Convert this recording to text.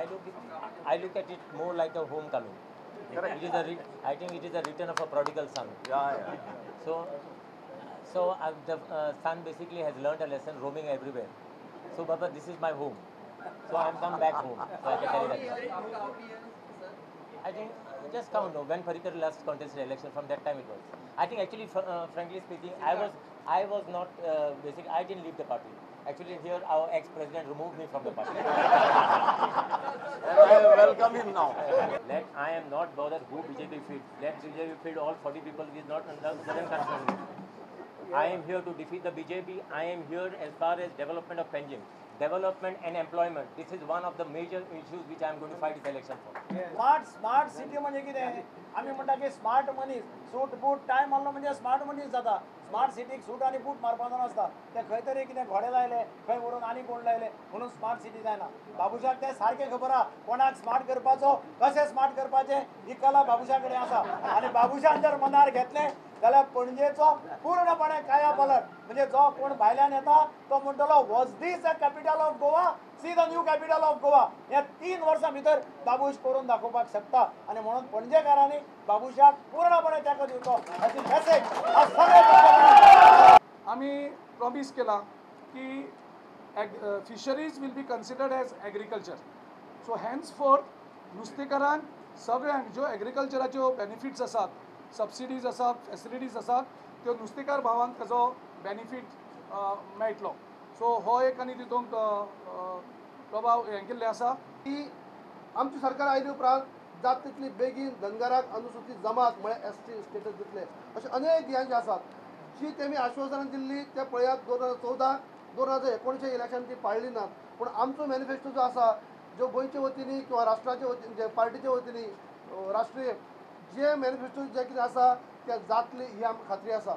I look at it more like a homecoming. It is I think it is a return of a prodigal son. Yeah. So the son basically has learned a lesson roaming everywhere. So Baba, this is my home. So I am come back home. So I can tell you that. I think just count when Parikar last contested election. From that time it was. I think actually, frankly speaking, I was not basically. I didn't leave the party. Actually, here our ex-president removed me from the party. And I welcome him now. I am not bothered who BJP feeds. Let BJP feed all 40 people. It is not doesn't concern me. I am here to defeat the BJP. I am here as far as development of Panjim. Development and employment. This is one of the major issues which I am going to fight this election for. Smart city म्हणजे कितें आमी म्हणटा की smart मनीस सूट बूट time मारलो म्हणजे smart मनीस जाता स्मार्ट सिटीक सूट आनी बूट मारपाचो नासता ते खंय तरी कितें घोडे लायले खंय व्हरून आनी कोण लायले म्हणून स्मार्ट सिटी जायना बाबुशाक ते सारकें खबर आहा कोणाक स्मार्ट करपाचो कशें स्मार्ट करपाचें ही कला बाबुशा कडेन आसा आनी बाबुशान जर मनार घेतलें जाल्यार पणजेचो पूर्णपणे काया पलट म्हणजे जो कोण भायल्यान येता तो म्हणटलो was this a capital of Goa see the new capital of Goa ह्या 3 वर्सां भितर बाबूश करून दाखोवपाक शकता आणि म्हणून पणजेकारांनी बाबुशाक पूर्णपणे तेंको दिवचो हाची मेसेज आम्ही प्रॉमिस केला की fisheries will be considered as agriculture so hence forth नुस्तेकारांक सगळ्यांक ज्यो एग्रीकल्चराच्यो बेनिफिट्स आसात सबसिडीज आसात फॅसिलिटीज आसात त्यो नुस्तेकार भावांक ताजो बेनिफीट मेळटलो सो हो एक आनी तितूंक प्रभाव हें केल्लें आसा की आमचे सरकार आयले उपरांत जात तितली बेगीन धनगराक अनुसूचित जमात म्हळ्यार ST स्टेटस दितले अशे अनेक ह्या जे आसात जी तेमी आश्वासनां दिल्ली ते पळयात 2014 2019 इलेक्शन ती पाळली नात पूण आमचो मॅनिफेस्टो जो आसा जो गोंयचे वतीनी किंवा राष्ट्राचे वतीन जे पार्टीचे वतीनी राष्ट्रीय जे मॅनिफेस्टो जे कितें आसा ते जातली ही आमकां खात्री आसा.